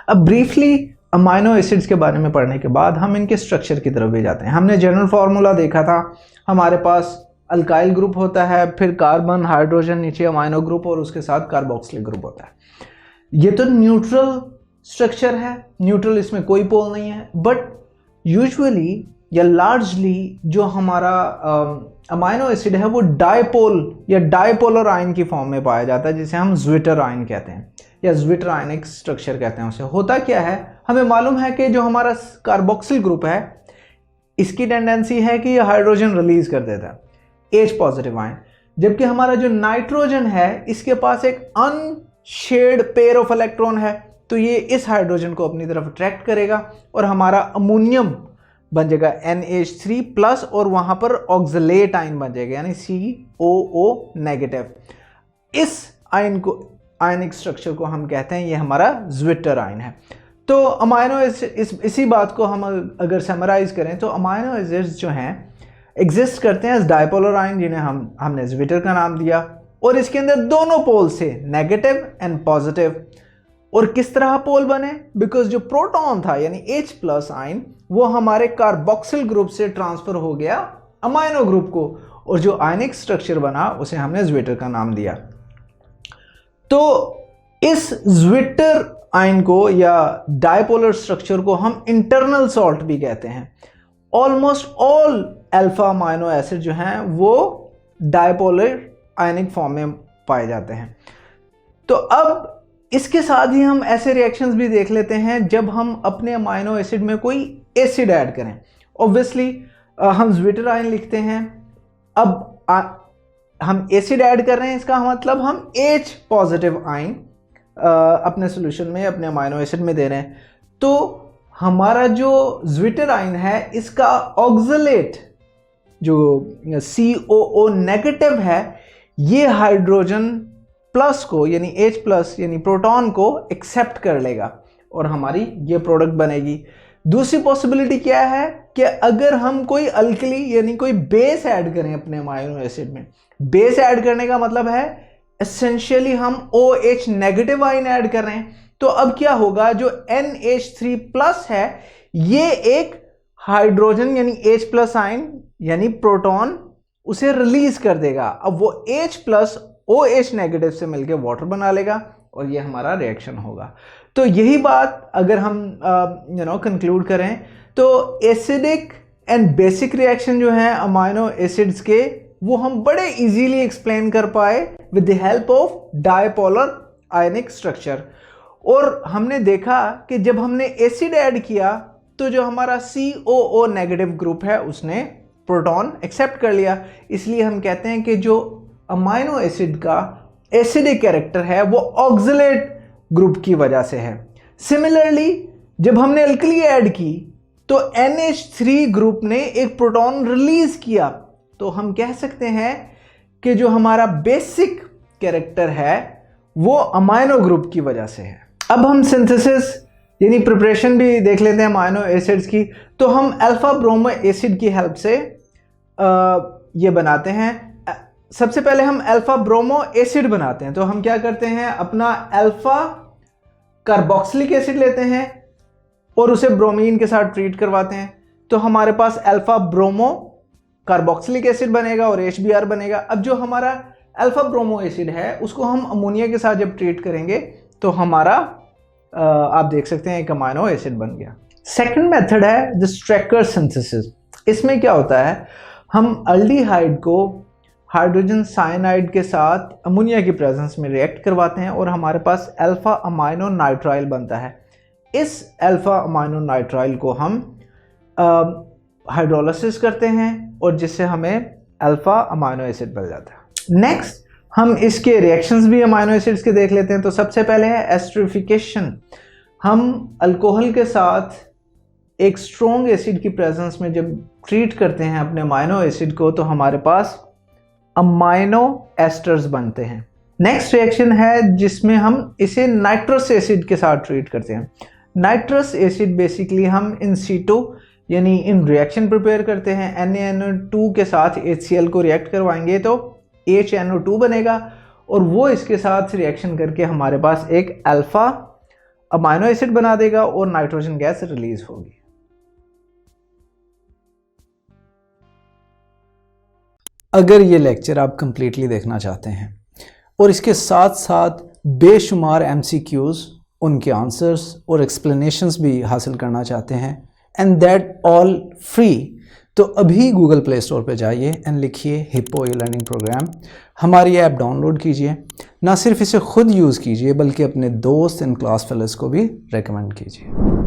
अब briefly amino acids के बारे में पढ़ने के बाद हम इनके स्ट्रक्चर की तरफ भी जाते हैं। हमने जनरल फार्मूला देखा था, हमारे पास अल्काइल ग्रुप होता है, फिर कार्बन हाइड्रोजन नीचे अमाइनो ग्रुप और उसके साथ कार्बोक्सिलिक ग्रुप होता है। ये तो न्यूट्रल स्ट्रक्चर है, न्यूट्रल, इसमें कोई पोल नहीं है। बट यूजुअली या लार्जली जो हमारा अमाइनो एसिड है वो डायपोल या डायपोलर आयन की फॉर्म में पाया जाता है, जिसे हम ज्विटर आयन कहते हैं या ज्विटर आयनिक स्ट्रक्चर कहते हैं। उसे होता क्या है, हमें मालूम है कि जो हमारा कार्बोक्सिल ग्रुप है इसकी टेंडेंसी है कि ये हाइड्रोजन रिलीज कर देता है, H पॉजिटिव आयन, जबकि हमारा जो नाइट्रोजन है इसके पास एक अनशेयर्ड पेयर ऑफ इलेक्ट्रॉन है, तो ये इस हाइड्रोजन को अपनी तरफ अट्रैक्ट करेगा और हमारा अमोनियम बन जाएगा NH3 प्लस और वहां पर ऑक्सलेट आयन बन जाएगा यानी COO नेगेटिव। इस आयन को, आयनिक स्ट्रक्चर को हम कहते हैं ये हमारा ज्विटर आयन है। तो अमाइनो इसी बात को हम अगर समराइज करें तो अमाइनो एसिड्स जो हैं एग्जिस्ट करते हैं एज डायपोलर आयन, जिन्हें हमने ज्विटर का नाम दिया, और इसके अंदर दोनों पोल से नेगेटिव एंड पॉजिटिव। और किस तरह पोल बने, बिकॉज जो प्रोटॉन था यानी H प्लस आयन वो हमारे कार्बोक्सिल ग्रुप से ट्रांसफर हो गया अमाइनो ग्रुप को, और जो आयनिक स्ट्रक्चर बना उसे हमने ज्विटर का नाम दिया। तो इस ज्विटर आयन को या डायपोलर स्ट्रक्चर को हम इंटरनल सॉल्ट भी कहते हैं। Almost all alpha amino acid जो हैं वो डायपोलर आयनिक फॉर्म में पाए जाते हैं। तो अब इसके साथ ही हम ऐसे रिएक्शंस भी देख लेते हैं जब हम अपने अमाइनो एसिड में कोई एसिड ऐड करें। ऑब्वियसली हम ज्विटर आयन लिखते हैं, अब हम एसिड ऐड कर रहे हैं, इसका मतलब हम H पॉजिटिव आयन अपने सोल्यूशन में, अपने अमाइनो एसिड में दे रहे हैं। तो हमारा जो ज्विटर आयन है इसका ऑक्सलेट जो COO नेगेटिव है ये हाइड्रोजन प्लस को यानी H प्लस यानी प्रोटॉन को एक्सेप्ट कर लेगा और हमारी ये प्रोडक्ट बनेगी। दूसरी पॉसिबिलिटी क्या है कि अगर हम कोई अल्कली यानी कोई बेस ऐड करें अपने अमाइनो एसिड में, बेस ऐड करने का मतलब है एसेंशियली हम OH नेगेटिव आयन ऐड कर रहे हैं, तो अब क्या होगा, जो NH3 प्लस है ये एक हाइड्रोजन यानी H प्लस आयन यानी प्रोटॉन उसे रिलीज कर देगा। अब वो H प्लस OH नेगेटिव से मिलकर वाटर बना लेगा और ये हमारा रिएक्शन होगा। तो यही बात अगर हम कंक्लूड करें तो एसिडिक एंड बेसिक रिएक्शन जो है अमाइनो एसिड्स के वो हम बड़े इजीली एक्सप्लेन कर पाए with the help of dipolar ionic structure. और हमने देखा कि जब हमने एसिड ऐड किया तो जो हमारा COO नेगेटिव ग्रुप है उसने प्रोटॉन एक्सेप्ट कर लिया, इसलिए हम कहते हैं कि जो अमाइनो एसिड का एसिडिक कैरेक्टर है वो ऑक्सलेट ग्रुप की वजह से है। सिमिलरली जब हमने अल्कली ऐड की तो NH3 ग्रुप ने एक प्रोटॉन रिलीज किया, तो हम कह सकते हैं कि जो हमारा बेसिक कैरेक्टर है वो अमाइनो ग्रुप की वजह से है। अब हम सिंथेसिस यानी प्रिपरेशन भी देख लेते हैं अमाइनो एसिड्स की। तो हम अल्फा ब्रोमो एसिड की हेल्प से ये बनाते हैं। सबसे पहले हम अल्फा ब्रोमो एसिड बनाते हैं, तो हम क्या करते हैं, अपना अल्फा कार्बोक्सिलिक एसिड लेते हैं और उसे ब्रोमीन के साथ ट्रीट करवाते हैं, तो हमारे पास अल्फा ब्रोमो कार्बोक्सिलिक एसिड बनेगा और HBr बनेगा। अब जो हमारा अल्फा ब्रोमो एसिड है उसको हम अमोनिया के साथ जब ट्रीट करेंगे तो हमारा आप देख सकते हैं एक अमाइनो एसिड बन गया। सेकंड मेथड है द स्ट्रेकर सिंथेसिस। इसमें क्या होता है, हम अल्डिहाइड को हाइड्रोजन साइनाइड के साथ अमोनिया की प्रेजेंस में रिएक्ट करवाते हैं और हमारे पास अल्फा अमाइनो नाइट्राइल बनता है। इस अल्फा अमाइनो नाइट्राइल को हम हाइड्रोलिसिस करते हैं और जिससे हमें अल्फा अमाइनो एसिड बन जाता है। नेक्स्ट हम इसके रिएक्शंस भी अमाइनो एसिड्स के देख लेते हैं। तो सबसे पहले है एस्टरिफिकेशन। हम अल्कोहल के साथ एक स्ट्रॉन्ग एसिड की प्रेजेंस में जब ट्रीट करते हैं अपने अमाइनो एसिड को तो हमारे पास अमाइनो एस्टर्स बनते हैं। नेक्स्ट रिएक्शन है जिसमें हम इसे नाइट्रस एसिड के साथ ट्रीट करते हैं। नाइट्रस एसिड बेसिकली हम इन सीटो यानी इन रिएक्शन प्रिपेयर करते हैं। NaNO2 के साथ HCl को रिएक्ट करवाएंगे तो HNO2 बनेगा और वो इसके साथ रिएक्शन करके हमारे पास एक अल्फा अमाइनो एसिड बना देगा और नाइट्रोजन गैस रिलीज होगी। अगर ये लेक्चर आप कंप्लीटली देखना चाहते हैं और इसके साथ साथ बेशुमार MCQs, उनके आंसर्स और एक्सप्लेनेशंस भी हासिल करना चाहते हैं, एंड दैट ऑल फ्री, तो अभी गूगल प्ले स्टोर पे जाइए एंड लिखिए हिप्पो ई-लर्निंग प्रोग्राम। हमारी ऐप डाउनलोड कीजिए, ना सिर्फ इसे खुद यूज़ कीजिए बल्कि अपने दोस्त एंड क्लास फेलोज़ को भी रेकमेंड कीजिए।